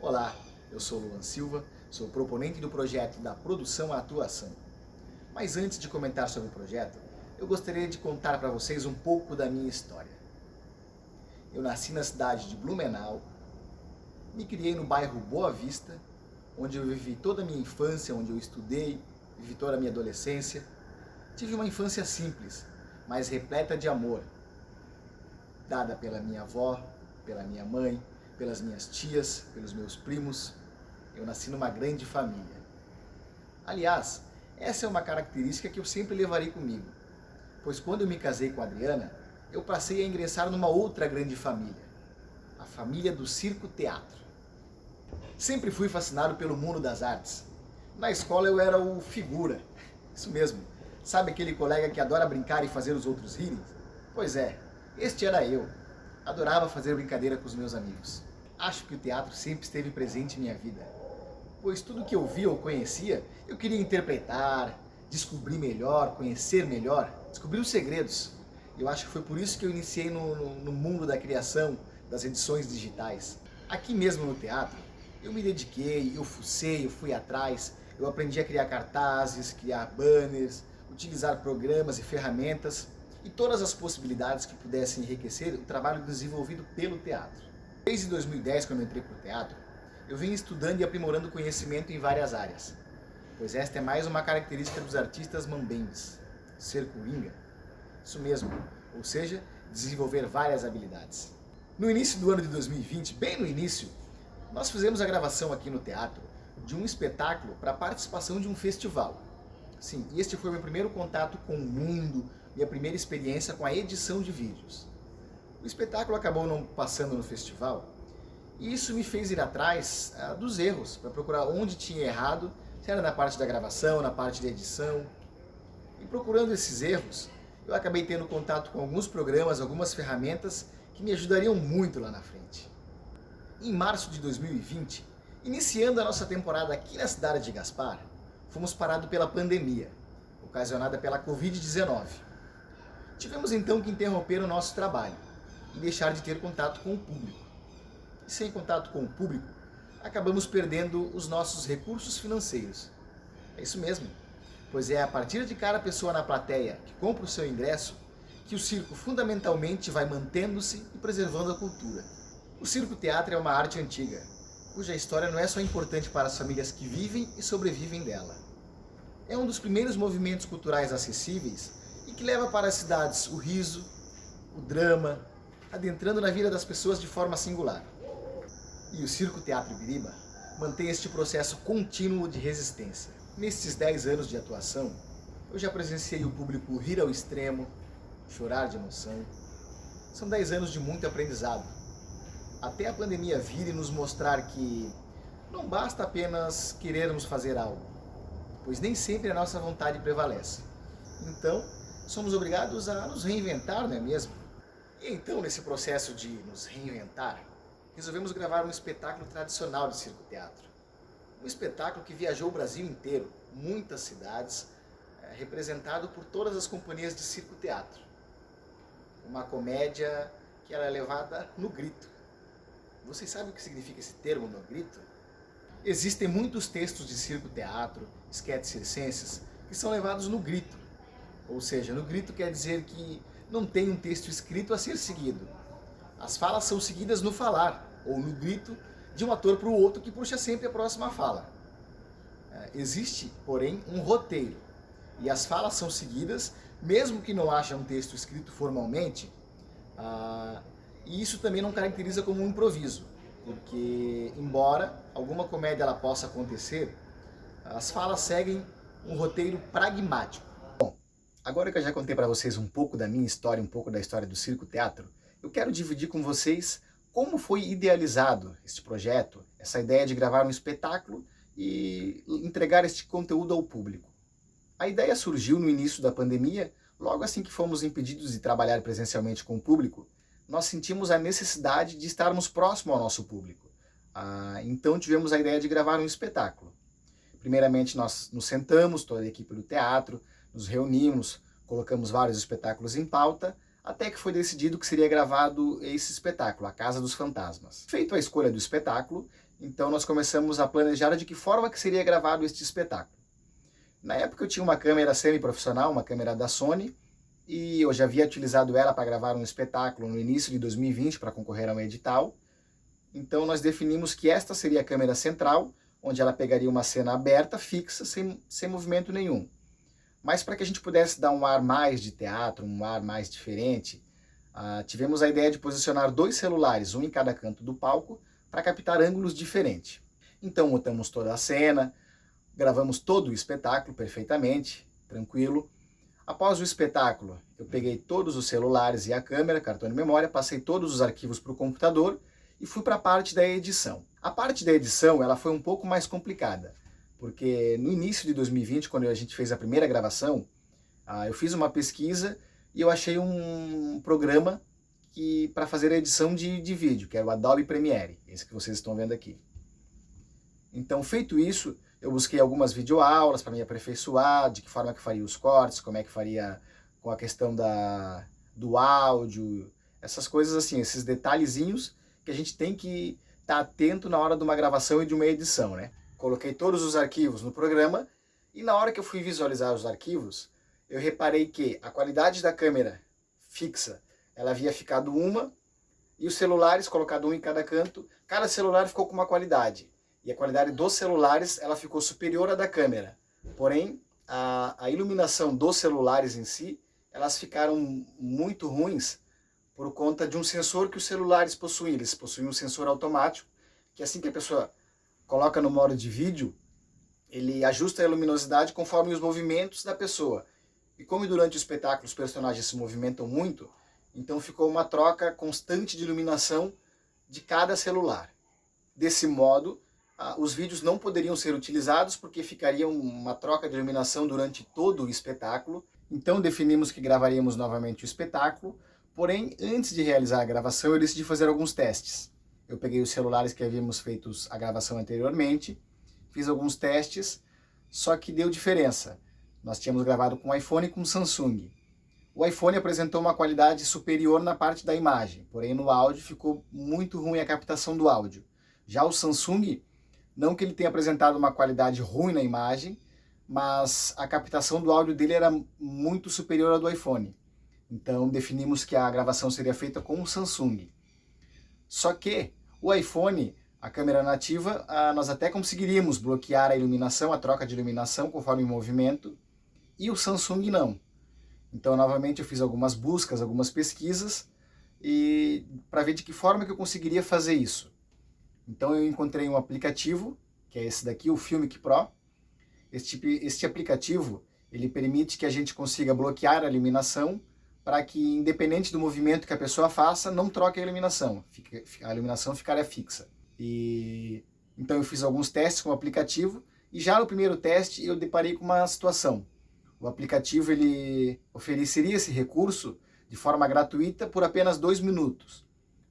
Olá, eu sou Luan Silva, sou proponente do projeto da Produção à Atuação. Mas antes de comentar sobre o projeto, eu gostaria de contar para vocês um pouco da minha história. Eu nasci na cidade de Blumenau, me criei no bairro Boa Vista, onde eu vivi toda a minha infância, onde eu estudei, vivi toda a minha adolescência. Tive uma infância simples, mas repleta de amor, dada pela minha avó, pela minha mãe, pelas minhas tias, pelos meus primos. Eu nasci numa grande família. Aliás, essa é uma característica que eu sempre levarei comigo, pois quando eu me casei com a Adriana, eu passei a ingressar numa outra grande família, a família do Circo Teatro. Sempre fui fascinado pelo mundo das artes. Na escola eu era o figura, isso mesmo. Sabe aquele colega que adora brincar e fazer os outros rirem? Pois é, este era eu. Adorava fazer brincadeira com os meus amigos. Acho que o teatro sempre esteve presente em minha vida, pois tudo que eu via ou conhecia, eu queria interpretar, descobrir melhor, conhecer melhor, descobrir os segredos. Eu acho que foi por isso que eu iniciei no mundo da criação, das edições digitais. Aqui mesmo no teatro, eu me dediquei, eu fucei, eu fui atrás, eu aprendi a criar cartazes, criar banners, utilizar programas e ferramentas e todas as possibilidades que pudessem enriquecer o trabalho desenvolvido pelo teatro. Desde 2010, quando eu entrei para o teatro, eu vim estudando e aprimorando conhecimento em várias áreas, pois esta é mais uma característica dos artistas mambembes, ser coringa, isso mesmo, ou seja, desenvolver várias habilidades. No início do ano de 2020, bem no início, nós fizemos a gravação aqui no teatro de um espetáculo para a participação de um festival. Sim, este foi meu primeiro contato com o mundo, minha primeira experiência com a edição de vídeos. O espetáculo acabou não passando no festival e isso me fez ir atrás dos erros, para procurar onde tinha errado, se era na parte da gravação, na parte da edição. E procurando esses erros, eu acabei tendo contato com alguns programas, algumas ferramentas que me ajudariam muito lá na frente. Em março de 2020, iniciando a nossa temporada aqui na cidade de Gaspar, fomos parados pela pandemia, ocasionada pela Covid-19. Tivemos então que interromper o nosso trabalho e deixar de ter contato com o público. E sem contato com o público, acabamos perdendo os nossos recursos financeiros. É isso mesmo, pois é a partir de cada pessoa na plateia que compra o seu ingresso que o circo fundamentalmente vai mantendo-se e preservando a cultura. O circo-teatro é uma arte antiga, cuja história não é só importante para as famílias que vivem e sobrevivem dela. É um dos primeiros movimentos culturais acessíveis e que leva para as cidades o riso, o drama, adentrando na vida das pessoas de forma singular. E o Circo Teatro Ibiriba mantém este processo contínuo de resistência. Nestes 10 anos de atuação, eu já presenciei o público rir ao extremo, chorar de emoção. São 10 anos de muito aprendizado. Até a pandemia vir e nos mostrar que não basta apenas querermos fazer algo, pois nem sempre a nossa vontade prevalece. Então, somos obrigados a nos reinventar, não é mesmo? E então, nesse processo de nos reinventar, resolvemos gravar um espetáculo tradicional de circo-teatro. Um espetáculo que viajou o Brasil inteiro, muitas cidades, representado por todas as companhias de circo-teatro. Uma comédia que era levada no grito. Vocês sabem o que significa esse termo, no grito? Existem muitos textos de circo-teatro, esquetes circenses, que são levados no grito. Ou seja, no grito quer dizer que não tem um texto escrito a ser seguido. As falas são seguidas no falar, ou no grito, de um ator para o outro que puxa sempre a próxima fala. Existe, porém, um roteiro, e as falas são seguidas, mesmo que não haja um texto escrito formalmente, e isso também não caracteriza como um improviso, porque, embora alguma comédia ela possa acontecer, as falas seguem um roteiro pragmático. Agora que eu já contei para vocês um pouco da minha história, um pouco da história do circo-teatro, eu quero dividir com vocês como foi idealizado este projeto, essa ideia de gravar um espetáculo e entregar este conteúdo ao público. A ideia surgiu no início da pandemia, logo assim que fomos impedidos de trabalhar presencialmente com o público, nós sentimos a necessidade de estarmos próximo ao nosso público. Então tivemos a ideia de gravar um espetáculo. Primeiramente nós nos sentamos, toda a equipe do teatro, nos reunimos, colocamos vários espetáculos em pauta, até que foi decidido que seria gravado esse espetáculo, A Casa dos Fantasmas. Feito a escolha do espetáculo, então nós começamos a planejar de que forma que seria gravado este espetáculo. Na época eu tinha uma câmera semi-profissional, uma câmera da Sony, e eu já havia utilizado ela para gravar um espetáculo no início de 2020 para concorrer a um edital. Então nós definimos que esta seria a câmera central, onde ela pegaria uma cena aberta, fixa, sem movimento nenhum. Mas para que a gente pudesse dar um ar mais de teatro, um ar mais diferente, tivemos a ideia de posicionar 2 celulares, um em cada canto do palco, para captar ângulos diferentes. Então montamos toda a cena, gravamos todo o espetáculo perfeitamente, tranquilo. Após o espetáculo, eu peguei todos os celulares e a câmera, cartão de memória, passei todos os arquivos para o computador e fui para a parte da edição. A parte da edição ela foi um pouco mais complicada, porque no início de 2020, quando a gente fez a primeira gravação, eu fiz uma pesquisa e eu achei um programa para fazer a edição de vídeo, que era o Adobe Premiere, esse que vocês estão vendo aqui. Então, feito isso, eu busquei algumas videoaulas para me aperfeiçoar, de que forma que faria os cortes, como é que faria com a questão do áudio, essas coisas assim, esses detalhezinhos que a gente tem que estar atento na hora de uma gravação e de uma edição, né? Coloquei todos os arquivos no programa e na hora que eu fui visualizar os arquivos, eu reparei que a qualidade da câmera fixa, ela havia ficado uma, e os celulares, colocado um em cada celular ficou com uma qualidade. E a qualidade dos celulares ela ficou superior à da câmera. Porém, a iluminação dos celulares em si, elas ficaram muito ruins por conta de um sensor que os celulares possuem. Eles possuem um sensor automático, que assim que a pessoa coloca no modo de vídeo, ele ajusta a luminosidade conforme os movimentos da pessoa. E como durante o espetáculo os personagens se movimentam muito, então ficou uma troca constante de iluminação de cada celular. Desse modo, os vídeos não poderiam ser utilizados porque ficaria uma troca de iluminação durante todo o espetáculo. Então definimos que gravaríamos novamente o espetáculo, porém antes de realizar a gravação eu decidi fazer alguns testes. Eu peguei os celulares que havíamos feito a gravação anteriormente, fiz alguns testes, só que deu diferença. Nós tínhamos gravado com iPhone e com Samsung. O iPhone apresentou uma qualidade superior na parte da imagem, porém no áudio ficou muito ruim a captação do áudio. Já o Samsung, não que ele tenha apresentado uma qualidade ruim na imagem, mas a captação do áudio dele era muito superior à do iPhone. Então definimos que a gravação seria feita com o Samsung. Só que o iPhone, a câmera nativa, nós até conseguiríamos bloquear a iluminação, a troca de iluminação conforme o movimento, e o Samsung não. Então novamente eu fiz algumas buscas, algumas pesquisas, e para ver de que forma que eu conseguiria fazer isso. Então eu encontrei um aplicativo, que é esse daqui, o Filmic Pro. Este aplicativo, ele permite que a gente consiga bloquear a iluminação para que, independente do movimento que a pessoa faça, não troque a iluminação ficaria fixa. Então eu fiz alguns testes com o aplicativo e já no primeiro teste eu deparei com uma situação. O aplicativo ele ofereceria esse recurso de forma gratuita por apenas 2 minutos.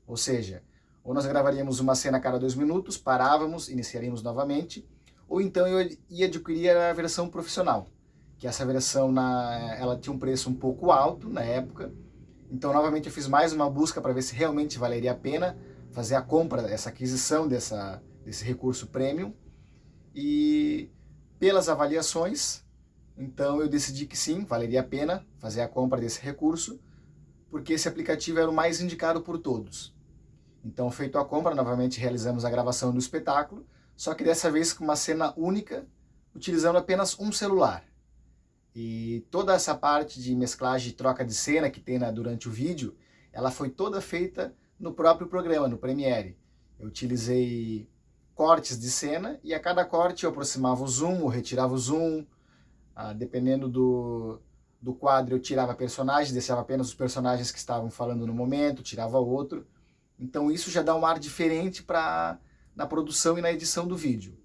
Ou seja, ou nós gravaríamos uma cena a cada 2 minutos, parávamos, iniciaríamos novamente, ou então eu ia adquirir a versão profissional, que essa versão ela tinha um preço um pouco alto na época. Então novamente eu fiz mais uma busca para ver se realmente valeria a pena fazer a compra, essa aquisição desse recurso premium. E pelas avaliações, então eu decidi que sim, valeria a pena fazer a compra desse recurso, porque esse aplicativo era o mais indicado por todos. Então, feito a compra, novamente realizamos a gravação do espetáculo, só que dessa vez com uma cena única, utilizando apenas um celular. E toda essa parte de mesclagem e troca de cena que tem durante o vídeo, ela foi toda feita no próprio programa, no Premiere. Eu utilizei cortes de cena e a cada corte eu aproximava o zoom, ou retirava o zoom. Dependendo do quadro, eu tirava personagens, deixava apenas os personagens que estavam falando no momento, tirava outro. Então isso já dá um ar diferente na produção e na edição do vídeo.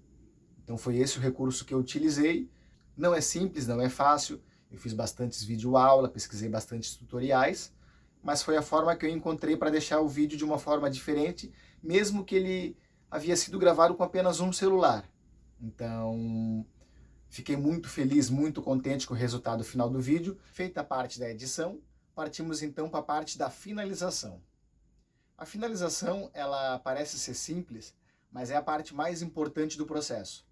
Então foi esse o recurso que eu utilizei. Não é simples, não é fácil. Eu fiz bastantes videoaulas, pesquisei bastantes tutoriais, mas foi a forma que eu encontrei para deixar o vídeo de uma forma diferente, mesmo que ele havia sido gravado com apenas um celular. Então fiquei muito feliz, muito contente com o resultado final do vídeo. Feita a parte da edição, partimos então para a parte da finalização. A finalização, ela parece ser simples, mas é a parte mais importante do processo,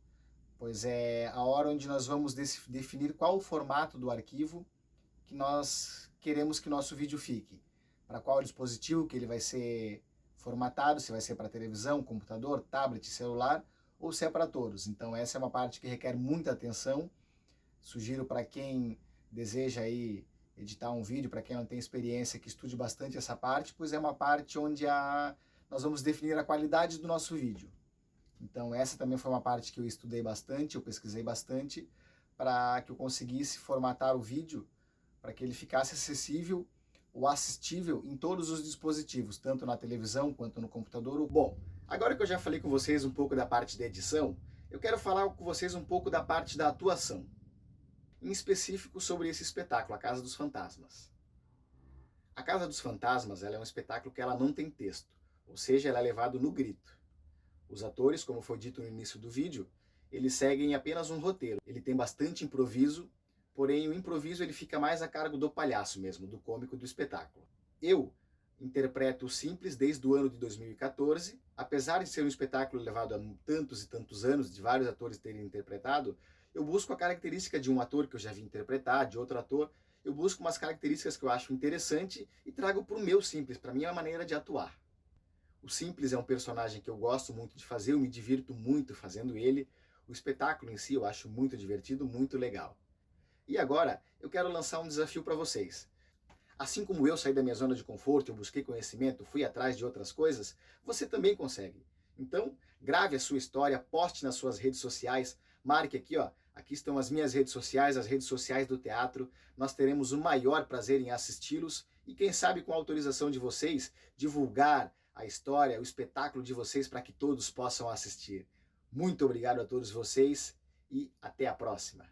pois é a hora onde nós vamos definir qual o formato do arquivo que nós queremos que nosso vídeo fique, para qual dispositivo que ele vai ser formatado, se vai ser para televisão, computador, tablet, celular, ou se é para todos. Então essa é uma parte que requer muita atenção. Sugiro para quem deseja aí editar um vídeo, para quem não tem experiência, que estude bastante essa parte, pois é uma parte onde nós vamos definir a qualidade do nosso vídeo. Então essa também foi uma parte que eu estudei bastante, eu pesquisei bastante, para que eu conseguisse formatar o vídeo, para que ele ficasse acessível ou assistível em todos os dispositivos, tanto na televisão quanto no computador. Bom, agora que eu já falei com vocês um pouco da parte da edição, eu quero falar com vocês um pouco da parte da atuação, em específico sobre esse espetáculo, A Casa dos Fantasmas. A Casa dos Fantasmas, ela é um espetáculo que ela não tem texto, ou seja, ela é levado no grito. Os atores, como foi dito no início do vídeo, eles seguem apenas um roteiro. Ele tem bastante improviso, porém o improviso ele fica mais a cargo do palhaço mesmo, do cômico do espetáculo. Eu interpreto o Simples desde o ano de 2014, apesar de ser um espetáculo levado há tantos e tantos anos, de vários atores terem interpretado, eu busco a característica de um ator que eu já vi interpretar, de outro ator, eu busco umas características que eu acho interessante e trago para o meu Simples, para a minha maneira de atuar. O Simples é um personagem que eu gosto muito de fazer, eu me divirto muito fazendo ele, o espetáculo em si eu acho muito divertido, muito legal. E agora eu quero lançar um desafio para vocês. Assim como eu saí da minha zona de conforto, eu busquei conhecimento, fui atrás de outras coisas, você também consegue. Então, grave a sua história, poste nas suas redes sociais, marque aqui, ó, aqui estão as minhas redes sociais, as redes sociais do teatro, nós teremos o maior prazer em assisti-los e quem sabe com a autorização de vocês, divulgar a história, o espetáculo de vocês para que todos possam assistir. Muito obrigado a todos vocês e até a próxima.